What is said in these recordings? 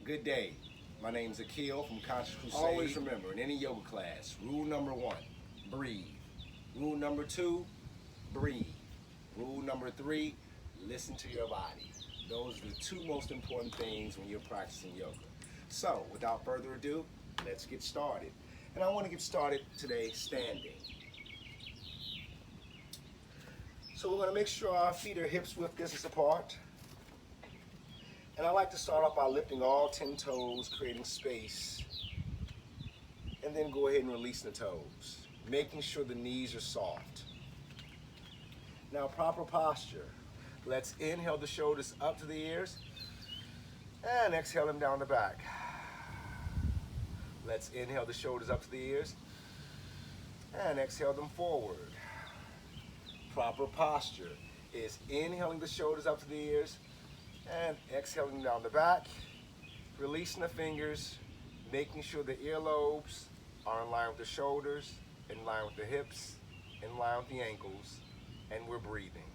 Good day. My name's Akil from Conscious Crusade. Always remember, in any yoga class, rule number 1, breathe. Rule number 2, breathe. Rule number 3, listen to your body. Those are the 2 most important things when you're practicing yoga. So, without further ado, let's get started. And I want to get started today standing. So we're going to make sure our feet are hips width distance apart. And I like to start off by lifting all 10 toes, creating space. And then go ahead and release the toes, making sure the knees are soft. Now, proper posture. Let's inhale the shoulders up to the ears and exhale them down the back. Let's inhale the shoulders up to the ears and exhale them forward. Proper posture is inhaling the shoulders up to the ears and exhaling down the back, releasing the fingers, making sure the earlobes are in line with the shoulders, in line with the hips, in line with the ankles, and we're breathing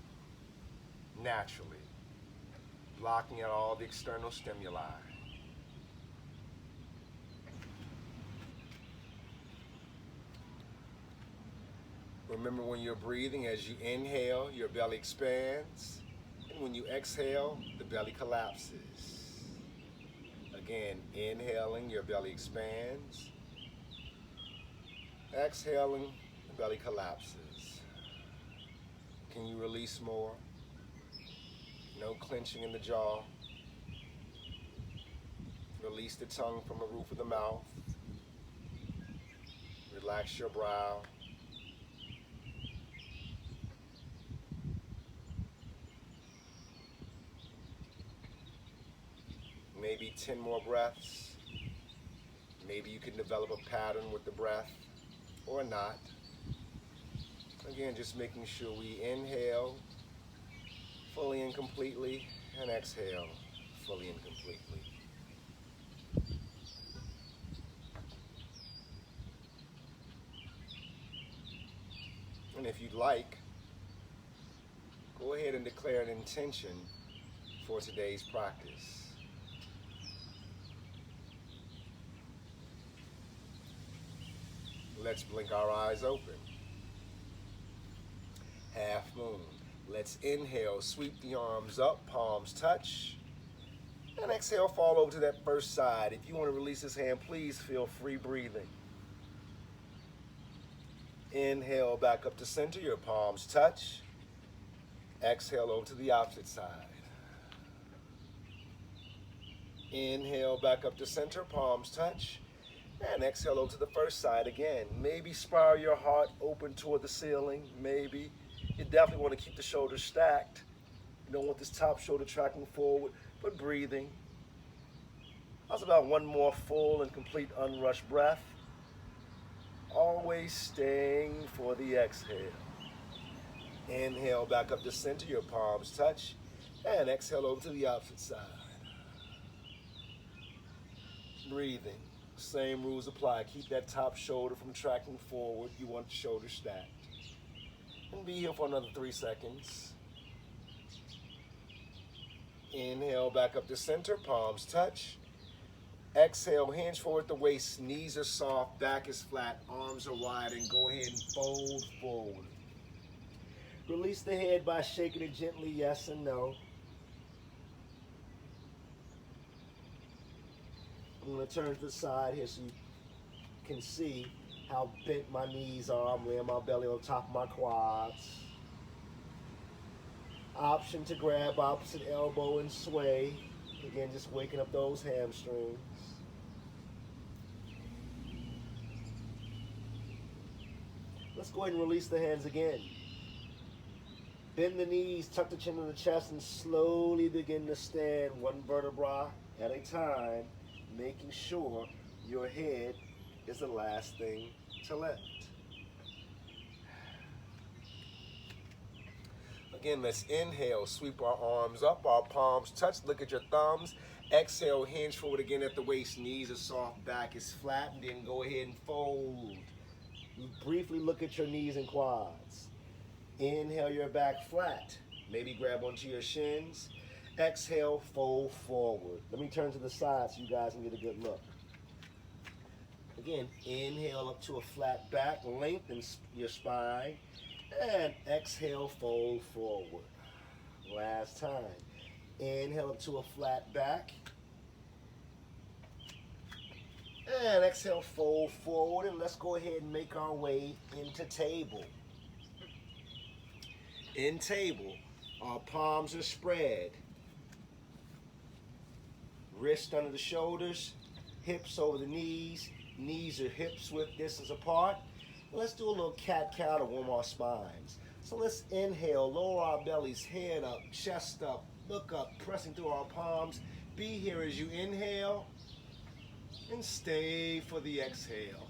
naturally, blocking out all the external stimuli. Remember, when you're breathing, as you inhale, your belly expands, and when you exhale, the belly collapses. Again, inhaling, your belly expands. Exhaling, the belly collapses. Can you release more? No clenching in the jaw. Release the tongue from the roof of the mouth. Relax your brow. Maybe 10 more breaths. Maybe you can develop a pattern with the breath or not. Again, just making sure we inhale fully and completely and exhale fully and completely. And if you'd like, go ahead and declare an intention for today's practice. Let's blink our eyes open. Half moon. Let's inhale, sweep the arms up, palms touch. And exhale, fall over to that first side. If you want to release this hand, please feel free breathing. Inhale, back up to center, your palms touch. Exhale over to the opposite side. Inhale, back up to center, palms touch. And exhale over to the first side again. Maybe spiral your heart open toward the ceiling. Maybe. You definitely want to keep the shoulders stacked. You don't want this top shoulder tracking forward, but breathing. How's about one more full and complete unrushed breath? Always staying for the exhale. Inhale back up to center, your palms touch. And exhale over to the opposite side. Breathing. Same rules apply. Keep that top shoulder from tracking forward. You want the shoulders stacked. And be here for another 3 seconds. Inhale back up to center, palms touch. Exhale, hinge forward at the waist, knees are soft, back is flat, arms are wide, and go ahead and fold forward. Release the head by shaking it gently, yes and no. I'm going to turn to the side here so you can see how bent my knees are. I'm laying my belly on top of my quads. Option to grab opposite elbow and sway. Again, just waking up those hamstrings. Let's go ahead and release the hands again. Bend the knees, tuck the chin to the chest, and slowly begin to stand one vertebra at a time, making sure your head is the last thing to lift. Again, let's inhale, sweep our arms up, our palms touch, look at your thumbs. Exhale, hinge forward again at the waist, knees are soft, back is flat, and then go ahead and fold. You briefly look at your knees and quads. Inhale your back flat. Maybe grab onto your shins. Exhale, fold forward. Let me turn to the side so you guys can get a good look. Again, inhale up to a flat back, lengthen your spine, and exhale, fold forward. Last time. Inhale up to a flat back, and exhale, fold forward, and let's go ahead and make our way into table. In table, our palms are spread. Wrists under the shoulders, hips over the knees. Knees or hips width distance apart. Let's do a little cat-cow to warm our spines. So let's inhale, lower our bellies, head up, chest up, look up, pressing through our palms. Be here as you inhale, and stay for the exhale.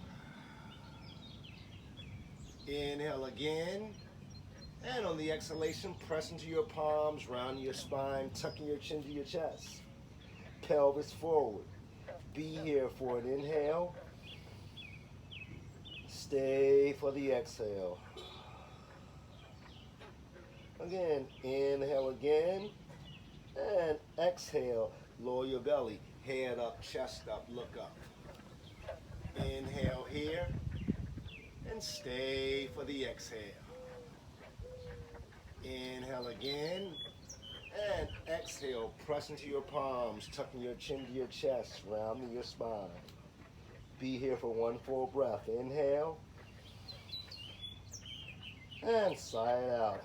Inhale again, and on the exhalation, press into your palms, rounding your spine, tucking your chin to your chest. Pelvis forward. Be here for an inhale. Stay for the exhale. Again, inhale again, and exhale. Lower your belly, head up, chest up, look up. Inhale here, and stay for the exhale. Inhale again, and exhale. Press into your palms, tucking your chin to your chest, rounding your spine. Be here for one full breath. Inhale, and sigh it out.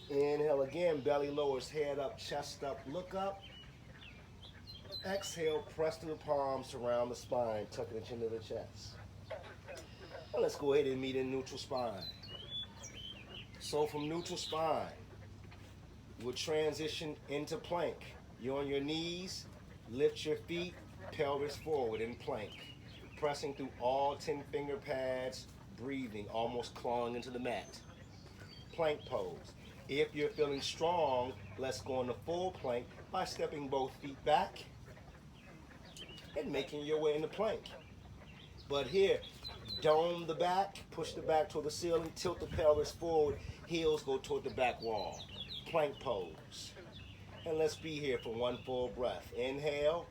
Inhale again, belly lowers, head up, chest up, look up. Exhale, press through the palms, surround the spine, tucking the chin to the chest. Now let's go ahead and meet in neutral spine. So from neutral spine, we'll transition into plank. You're on your knees, lift your feet, pelvis forward in plank. Pressing through all 10 finger pads, breathing, almost clawing into the mat. Plank pose. If you're feeling strong, let's go into full plank by stepping both feet back and making your way into plank. But here, dome the back, push the back toward the ceiling, tilt the pelvis forward, heels go toward the back wall. Plank pose. And let's be here for one full breath. Inhale,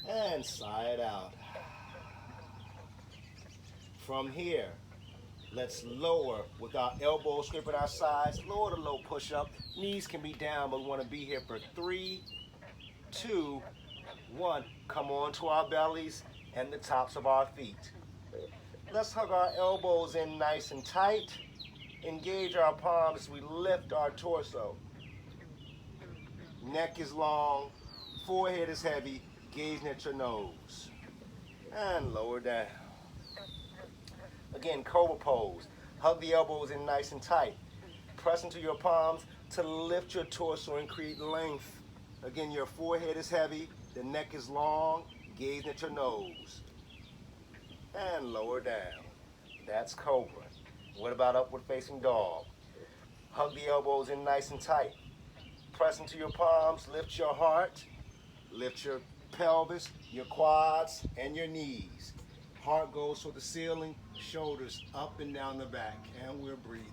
and sigh it out. From here, let's lower with our elbows scraping our sides, lower the low push-up. Knees can be down, but we want to be here for 3, 2, 1. Come on to our bellies and the tops of our feet. Let's hug our elbows in nice and tight. Engage our palms as we lift our torso. Neck is long, forehead is heavy, gazing at your nose. And lower down. Again, cobra pose. Hug the elbows in nice and tight. Press into your palms to lift your torso and create length. Again, your forehead is heavy, the neck is long, gazing at your nose. And lower down. That's cobra. What about upward facing dog? Hug the elbows in nice and tight. Press into your palms, lift your heart, lift your pelvis, your quads, and your knees. Heart goes toward the ceiling, shoulders up and down the back, and we're breathing.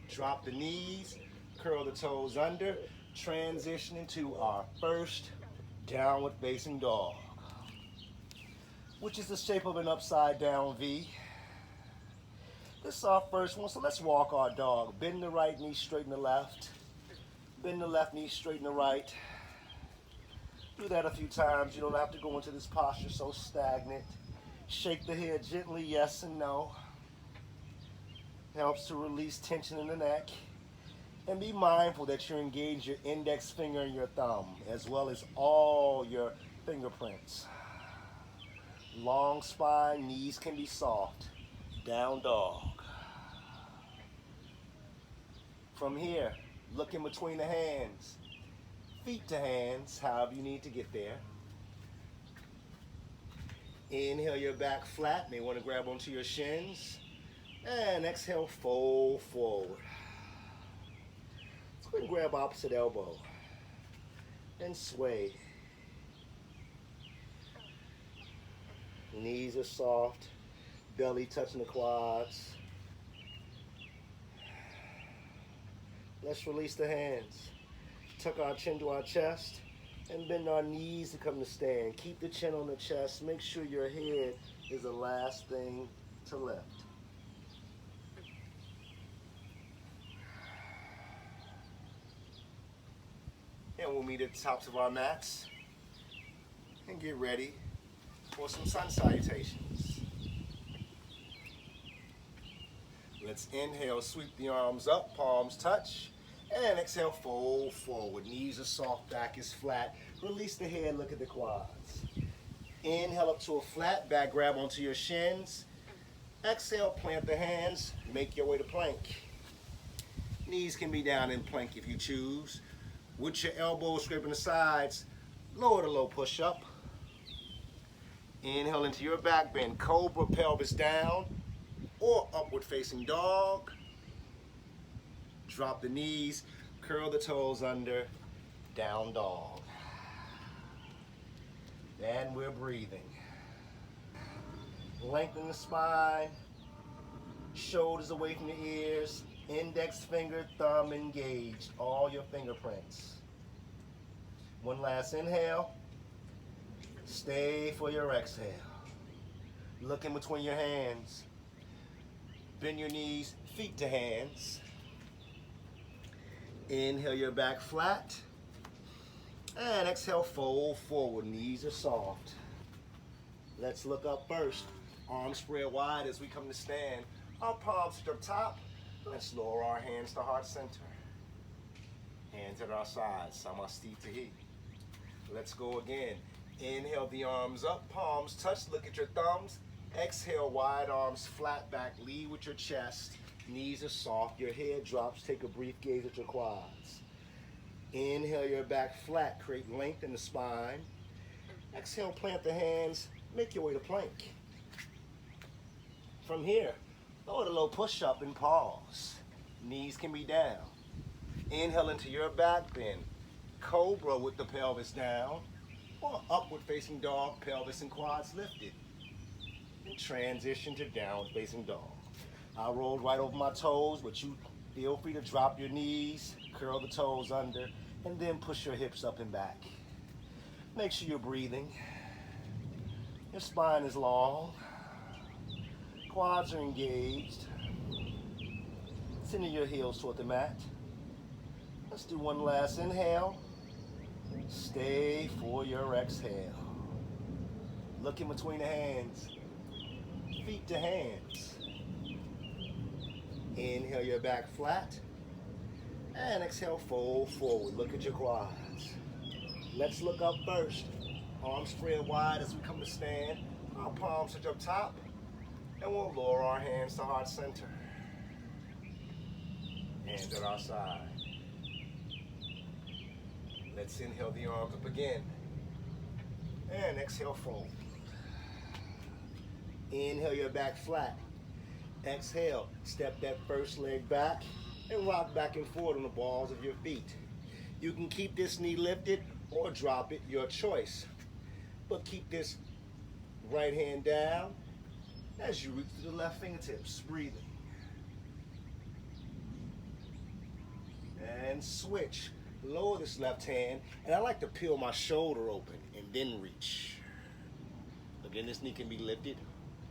Drop the knees, curl the toes under, transition into our first downward facing dog, which is the shape of an upside down V. This is our first one, so let's walk our dog. Bend the right knee, straighten the left. Bend the left knee, straighten the right. Do that a few times. You don't have to go into this posture so stagnant. Shake the head gently, yes and no. Helps to release tension in the neck. And be mindful that you engage your index finger and your thumb, as well as all your fingerprints. Long spine, knees can be soft. Down dog. From here, look in between the hands. Feet to hands, however you need to get there. Inhale your back flat. May want to grab onto your shins. And exhale, fold forward. Let's go ahead and grab opposite elbow. And sway. Knees are soft. Belly touching the quads. Let's release the hands. Tuck our chin to our chest and bend our knees to come to stand. Keep the chin on the chest. Make sure your head is the last thing to lift. And we'll meet at the tops of our mats and get ready for some sun salutations. Let's inhale, sweep the arms up, palms touch. And exhale, fold forward. Knees are soft, back is flat. Release the head, look at the quads. Inhale up to a flat, back grab onto your shins. Exhale, plant the hands, make your way to plank. Knees can be down in plank if you choose. With your elbows scraping the sides, lower the low push-up. Inhale into your back bend, cobra, pelvis down, or upward facing dog. Drop the knees, curl the toes under, down dog. And we're breathing. Lengthen the spine, shoulders away from the ears, index finger, thumb engaged, all your fingerprints. One last inhale. Stay for your exhale. Look in between your hands. Bend your knees, feet to hands. Inhale your back flat. And exhale, fold forward. Knees are soft. Let's look up first. Arms spread wide as we come to stand. Our palms to the top. Let's lower our hands to heart center. Hands at our sides. Samasti Tahi. Let's go again. Inhale the arms up. Palms touch. Look at your thumbs. Exhale, wide arms, flat back. Lead with your chest. Knees are soft. Your head drops. Take a brief gaze at your quads. Inhale your back flat. Create length in the spine. Exhale, plant the hands. Make your way to plank. From here, lower the low push-up and pause. Knees can be down. Inhale into your back bend. Cobra with the pelvis down. Or upward facing dog, pelvis and quads lifted. And transition to downward facing dog. I rolled right over my toes, but you feel free to drop your knees, curl the toes under, and then push your hips up and back. Make sure you're breathing. Your spine is long. Quads are engaged. Sending your heels toward the mat. Let's do one last inhale. Stay for your exhale. Look in between the hands. Feet to hands. Inhale your back flat. And exhale, fold forward. Look at your quads. Let's look up first. Arms spread wide as we come to stand. Our palms touch up top. And we'll lower our hands to heart center. Hands at our side. Let's inhale the arms up again. And exhale, fold. Inhale your back flat. Exhale, step that first leg back and rock back and forth on the balls of your feet. You can keep this knee lifted or drop it, your choice. But keep this right hand down as you reach to the left fingertips, breathing. And switch. Lower this left hand, and I like to peel my shoulder open and then reach. Again, this knee can be lifted,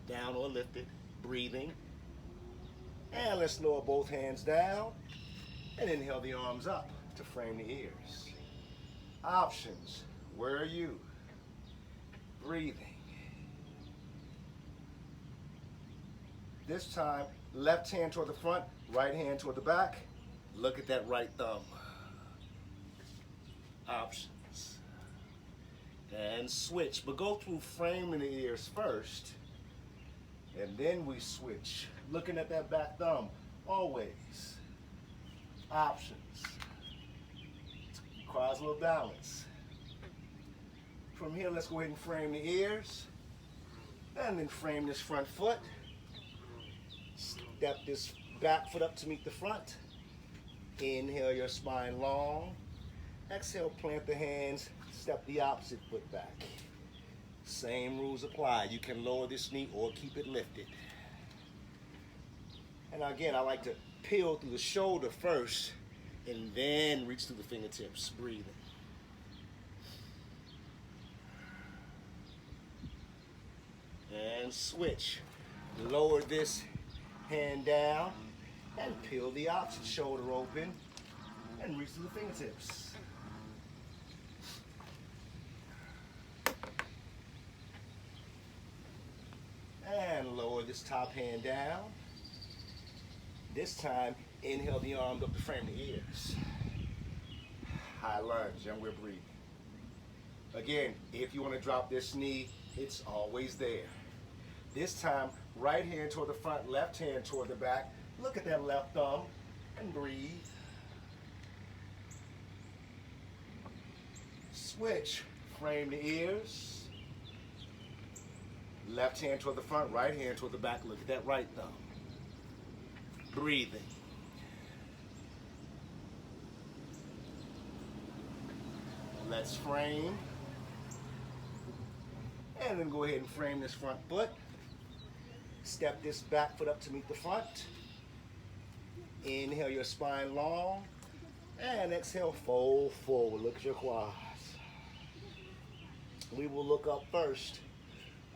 down or lifted, breathing. And let's lower both hands down and inhale the arms up to frame the ears. Options, where are you? Breathing. This time, left hand toward the front, right hand toward the back. Look at that right thumb. Options. And switch, but go through framing the ears first, and then we switch. Looking at that back thumb, always. Options. Requires a little balance. From here, let's go ahead and frame the ears, and then frame this front foot. Step this back foot up to meet the front. Inhale your spine long. Exhale, plant the hands, step the opposite foot back. Same rules apply. You can lower this knee or keep it lifted. And again, I like to peel through the shoulder first And then reach through the fingertips, breathing. And switch. Lower this hand down and peel the opposite shoulder open and reach through the fingertips. And lower this top hand down. This time, inhale the arms up to frame the ears. High lunge, and we're breathing. Again, if you want to drop this knee, it's always there. This time, right hand toward the front, left hand toward the back. Look at that left thumb and breathe. Switch, frame the ears. Left hand toward the front, right hand toward the back. Look at that right thumb. Breathing. Let's frame. And then go ahead and frame this front foot. Step this back foot up to meet the front. Inhale your spine long. And exhale, fold forward. Look at your quads. We will look up first.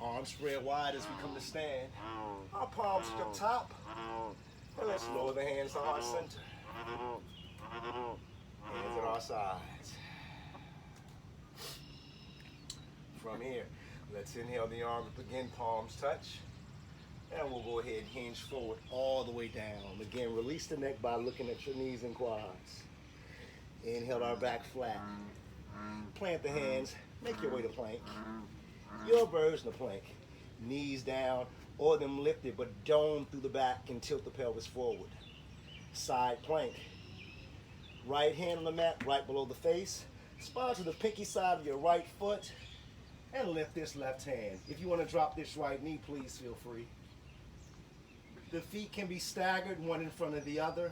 Arms spread wide as we come to stand. Our palms up top. And let's lower the hands to heart center. Hands at our sides. From here, let's inhale the arms up again, palms touch. And we'll go ahead and hinge forward all the way down. Again, release the neck by looking at your knees and quads. Inhale our back flat. Plant the hands, make your way to plank. Your version of plank. Knees down or them lifted, but dome through the back and tilt the pelvis forward. Side plank. Right hand on the mat, right below the face. Spine to the pinky side of your right foot and lift this left hand. If you want to drop this right knee, please feel free. The feet can be staggered, one in front of the other,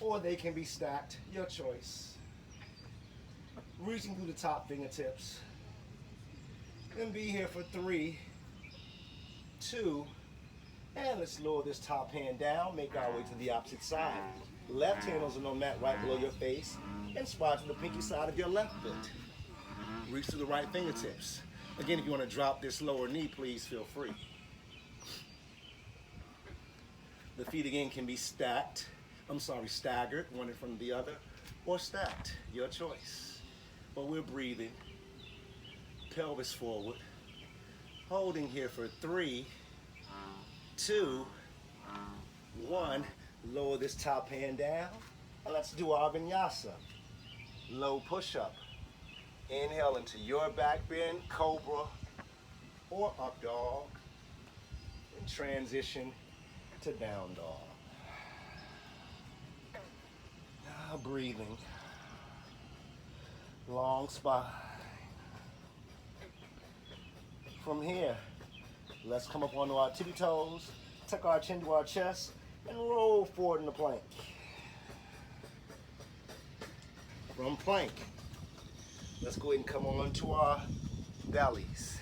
or they can be stacked, your choice. Reaching through the top fingertips. And be here for 3, 2, and let's lower this top hand down, make our way to the opposite side. Left hand is on the mat right below your face, and spine to the pinky side of your left foot. Reach to the right fingertips. Again, if you want to drop this lower knee, please feel free. The feet again can be staggered, one in front of the other, or stacked, your choice. But we're breathing. Pelvis forward, holding here for 3, 2, 1. Lower this top hand down, and let's do our vinyasa. Low push-up. Inhale into your back bend, cobra, or up dog, and transition to down dog. Now breathing. Long spine. From here, let's come up onto our tippy toes, tuck our chin to our chest, and roll forward in the plank. From plank, let's go ahead and come on to our bellies.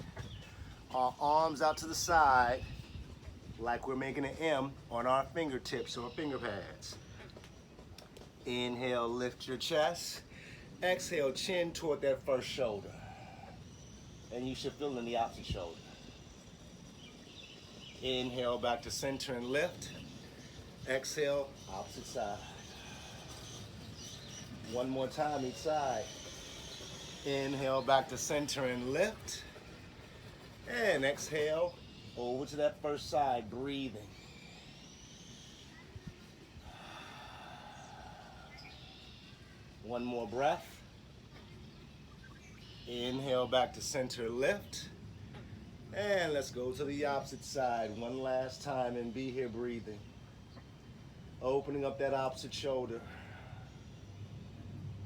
Our arms out to the side, like we're making an M on our fingertips or finger pads. Inhale, lift your chest. Exhale, chin toward that first shoulder. And you should feel in the opposite shoulder. Inhale back to center and lift. Exhale, opposite side. One more time each side. Inhale back to center and lift. And exhale, over to that first side, breathing. One more breath. Inhale back to center, lift. And let's go to the opposite side one last time and be here breathing. Opening up that opposite shoulder.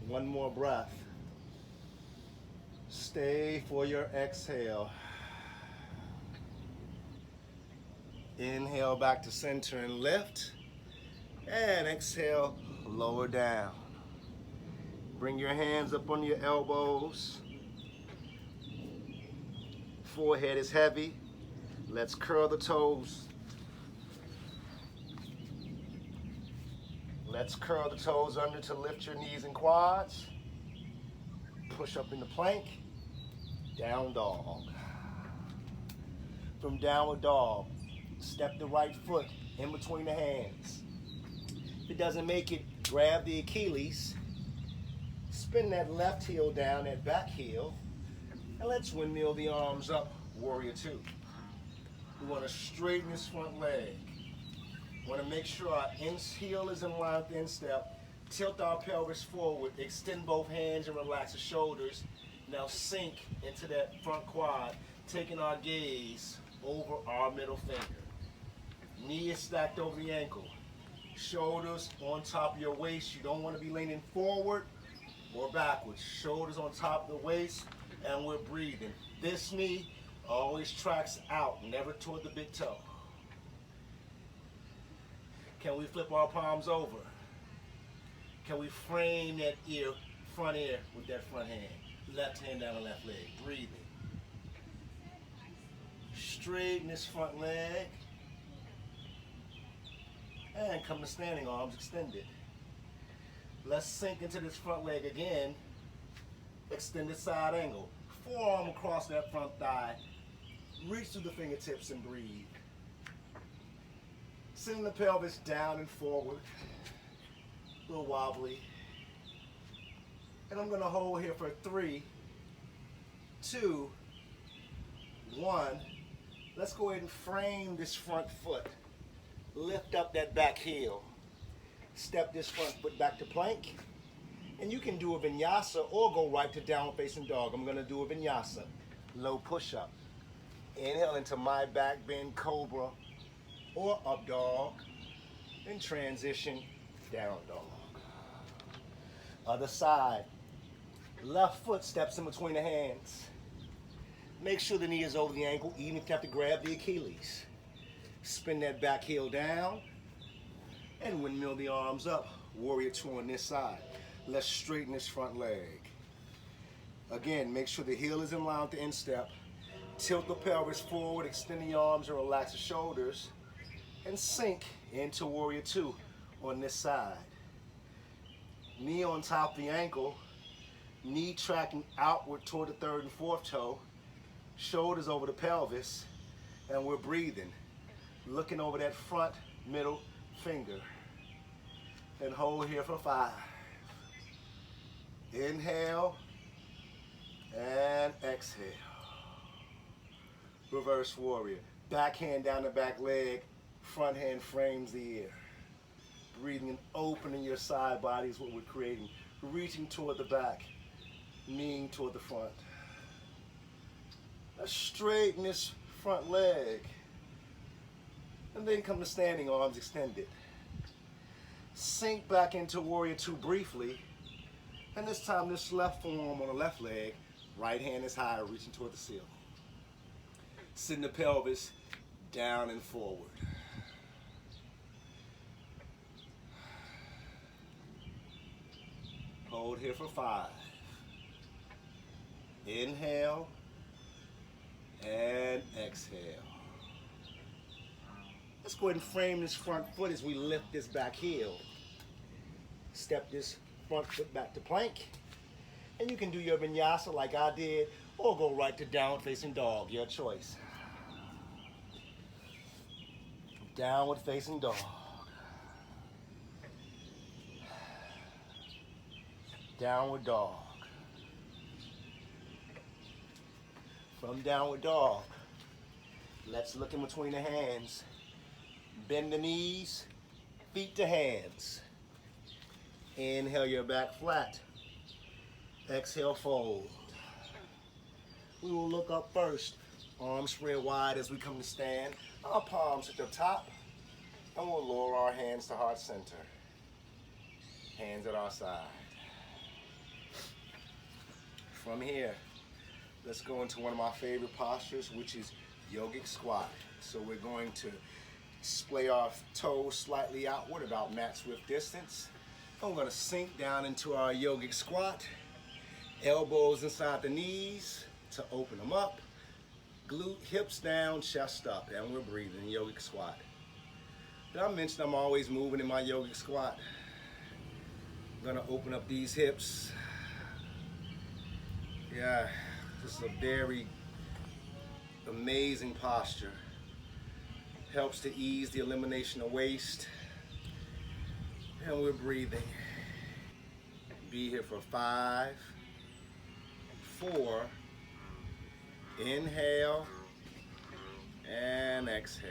One more breath. Stay for your exhale. Inhale back to center and lift. And exhale, lower down. Bring your hands up on your elbows. Forehead is heavy. Let's curl the toes. Let's curl the toes under to lift your knees and quads. Push up into plank, down dog. From downward dog, step the right foot in between the hands. If it doesn't make it, grab the Achilles, spin that left heel down, that back heel, and let's windmill the arms up, warrior two. We want to straighten this front leg. We want to make sure our heel is in line with the instep. Tilt our pelvis forward, extend both hands and relax the shoulders. Now sink into that front quad, taking our gaze over our middle finger. Knee is stacked over the ankle. Shoulders on top of your waist. You don't want to be leaning forward or backwards. Shoulders on top of the waist, and we're breathing. This knee always tracks out, never toward the big toe. Can we flip our palms over? Can we frame that ear, front ear with that front hand? Left hand down the left leg, breathing. Straighten this front leg. And come to standing, arms extended. Let's sink into this front leg again. Extended side angle. Forearm across that front thigh. Reach through the fingertips and breathe. Send the pelvis down and forward. A little wobbly. And I'm going to hold here for 3, 2, 1. Let's go ahead and frame this front foot. Lift up that back heel. Step this front foot back to plank. And you can do a vinyasa or go right to downward facing dog. I'm going to do a vinyasa. Low push-up. Inhale into my back bend cobra or up dog. And transition down dog. Other side. Left foot steps in between the hands. Make sure the knee is over the ankle, even if you have to grab the Achilles. Spin that back heel down and windmill the arms up. Warrior two on this side. Let's straighten this front leg. Again, make sure the heel is in line with the instep. Tilt the pelvis forward, extend the arms and relax the shoulders. And sink into warrior two on this side. Knee on top of the ankle. Knee tracking outward toward the third and fourth toe. Shoulders over the pelvis. And we're breathing. Looking over that front middle finger. And hold here for 5. Inhale and exhale. Reverse warrior. Back hand down the back leg. Front hand frames the ear. Breathing and opening your side body is what we're creating. Reaching toward the back. Kneeing toward the front. Let's straighten this front leg. And then come to standing, arms extended. Sink back into warrior two briefly. And this time, this left forearm on the left leg, right hand is high, reaching toward the ceiling. Send the pelvis down and forward. Hold here for 5. Inhale and exhale. Let's go ahead and frame this front foot as we lift this back heel. Step this front foot back to plank. And you can do your vinyasa like I did, or go right to downward facing dog, your choice. Downward facing dog. Downward dog. From downward dog, let's look in between the hands. Bend the knees, feet to hands. Inhale your back flat. Exhale, fold. We will look up first. Arms spread wide as we come to stand. Our palms at the top. And we'll lower our hands to heart center. Hands at our side. From here, let's go into one of my favorite postures, which is yogic squat. So we're going to splay our toes slightly outward, about mat width distance. I'm going to sink down into our yogic squat. Elbows inside the knees to open them up. Glute, hips down, chest up. And we're breathing, yogic squat. Did I mention I'm always moving in my yogic squat? I'm gonna open up these hips. Yeah, this is a very amazing posture. Helps to ease the elimination of waste. And we're breathing. Be here for 5, 4, inhale, and exhale.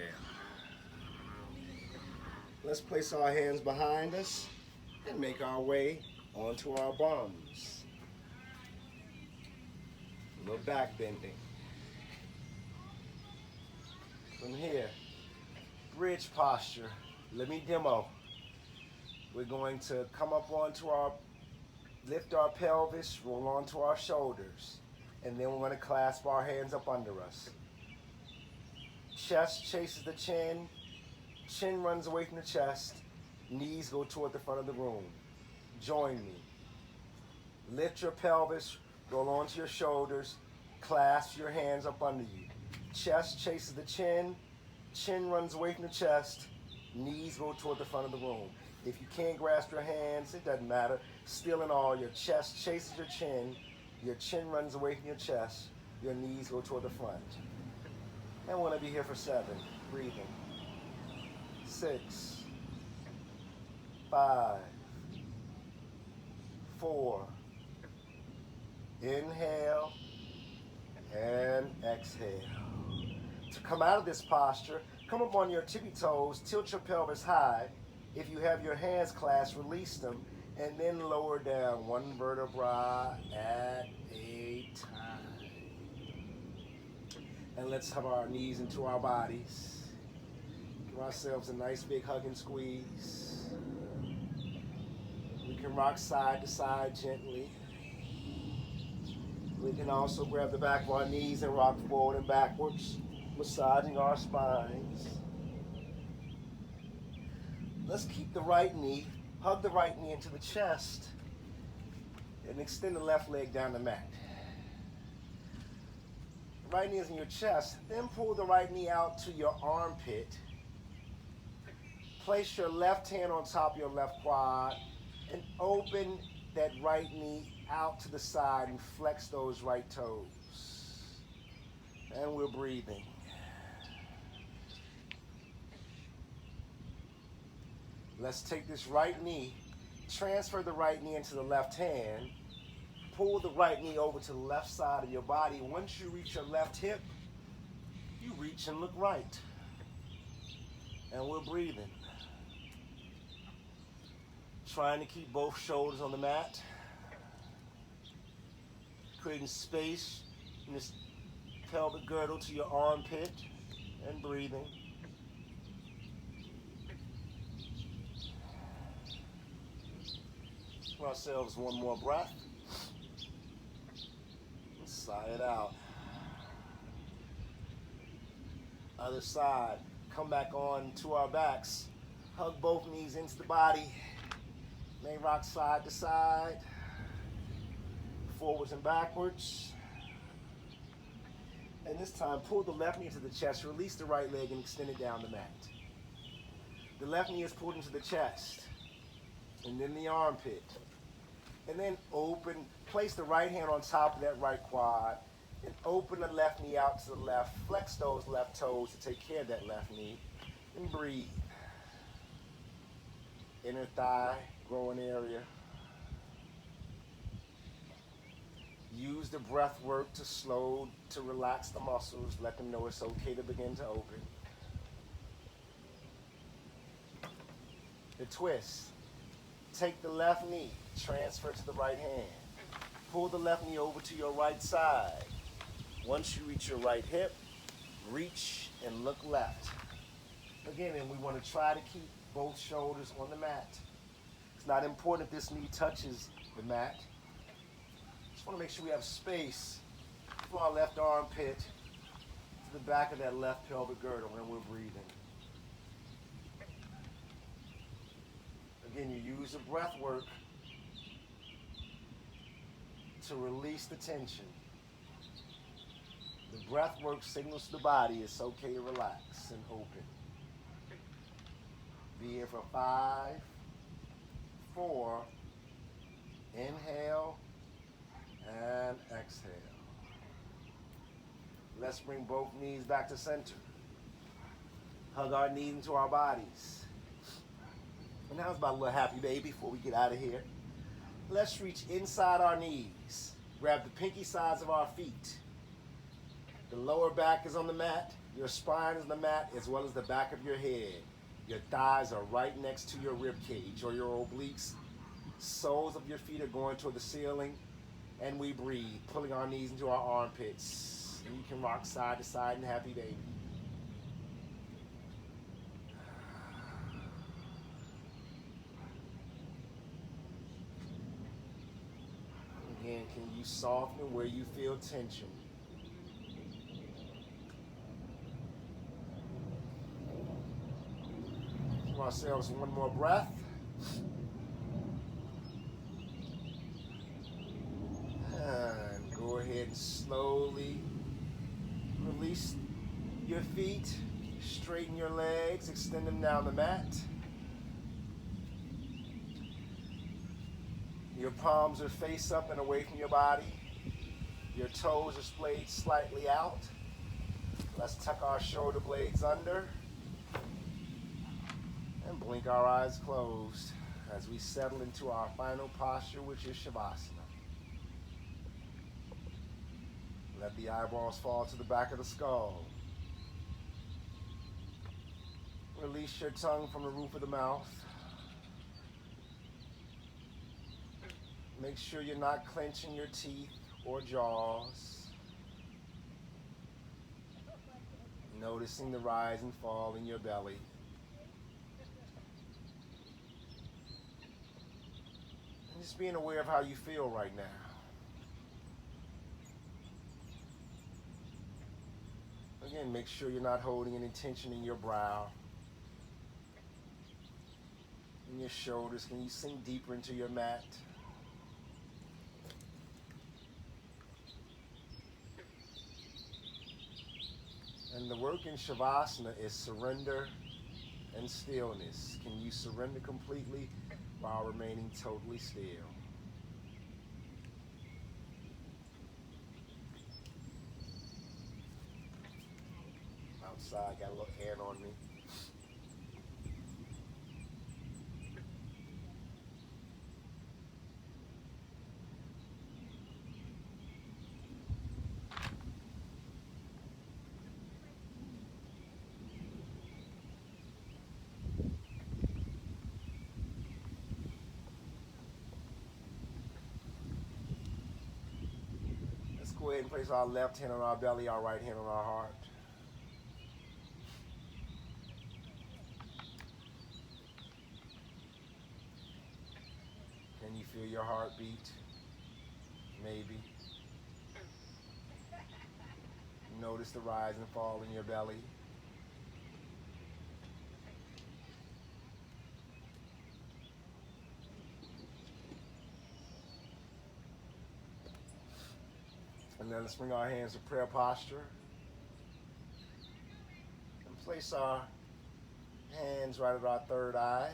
Let's place our hands behind us and make our way onto our bums. A little back bending. From here, bridge posture. Let me demo. We're going to come up onto lift our pelvis, roll onto our shoulders, and then we're going to clasp our hands up under us. Chest chases the chin, chin runs away from the chest, knees go toward the front of the room. Join me. Lift your pelvis, roll onto your shoulders, clasp your hands up under you. Chest chases the chin, chin runs away from the chest, knees go toward the front of the room. If you can't grasp your hands, it doesn't matter. Still in all, your chest chases your chin runs away from your chest, your knees go toward the front. And we're going to be here for 7, breathing. 6, 5, 4, inhale, and exhale. To come out of this posture, come up on your tippy toes, tilt your pelvis high. If you have your hands clasped, release them, and then lower down one vertebra at a time. And let's have our knees into our bodies. Give ourselves a nice big hug and squeeze. We can rock side to side gently. We can also grab the back of our knees and rock forward and backwards, massaging our spines. Let's keep the right knee, hug the right knee into the chest, and extend the left leg down the mat. The right knee is in your chest, then pull the right knee out to your armpit. Place your left hand on top of your left quad and open that right knee out to the side and flex those right toes. And we're breathing. Let's take this right knee, transfer the right knee into the left hand, pull the right knee over to the left side of your body. Once you reach your left hip, you reach and look right. And we're breathing. Trying to keep both shoulders on the mat. Creating space in this pelvic girdle to your armpit and breathing. Give ourselves one more breath. And sigh it out. Other side. Come back on to our backs. Hug both knees into the body. May rock side to side. Forwards and backwards. And this time, pull the left knee into the chest. Release the right leg and extend it down the mat. The left knee is pulled into the chest. And then the armpit. And then open, place the right hand on top of that right quad, and open the left knee out to the left. Flex those left toes to take care of that left knee, and breathe. Inner thigh, growing area. Use the breath work to relax the muscles. Let them know it's okay to begin to open. The twist. Take the left knee, transfer to the right hand. Pull the left knee over to your right side. Once you reach your right hip, reach and look left. Again, and we want to try to keep both shoulders on the mat. It's not important if this knee touches the mat. Just want to make sure we have space from our left armpit to the back of that left pelvic girdle when we're breathing. Again, you use the breath work to release the tension. The breath work signals to the body it's okay to relax and open. Be here for 5, 4, Inhale and exhale. Let's bring both knees back to center. Hug our knees into our bodies. And now it's about a little happy baby before we get out of here. Let's reach inside our knees. Grab the pinky sides of our feet. The lower back is on the mat. Your spine is on the mat as well as the back of your head. Your thighs are right next to your rib cage or your obliques. Soles of your feet are going toward the ceiling. And we breathe, pulling our knees into our armpits. And you can rock side to side in happy baby. Again, can you soften where you feel tension? Give ourselves one more breath. And go ahead and slowly release your feet, straighten your legs, extend them down the mat. Your palms are face up and away from your body. Your toes are splayed slightly out. Let's tuck our shoulder blades under and blink our eyes closed as we settle into our final posture, which is Shavasana. Let the eyeballs fall to the back of the skull. Release your tongue from the roof of the mouth. Make sure you're not clenching your teeth or jaws. Noticing the rise and fall in your belly. And just being aware of how you feel right now. Again, make sure you're not holding any tension in your brow. In your shoulders. Can you sink deeper into your mat? And the work in Shavasana is surrender and stillness. Can you surrender completely while remaining totally still? Outside, got a little ant on me. Go ahead and place our left hand on our belly, our right hand on our heart. Can you feel your heartbeat? Maybe. Notice the rise and fall in your belly. And then let's bring our hands to prayer posture. And place our hands right at our third eye.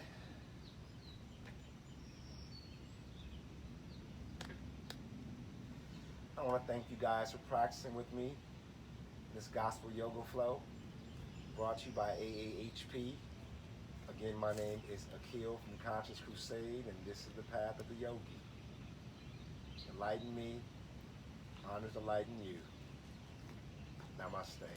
I want to thank you guys for practicing with me this gospel yoga flow brought to you by AAHP. Again, my name is Akil from the Conscious Crusade, and this is the path of the yogi. Enlighten me, honor to lighten you. Namaste.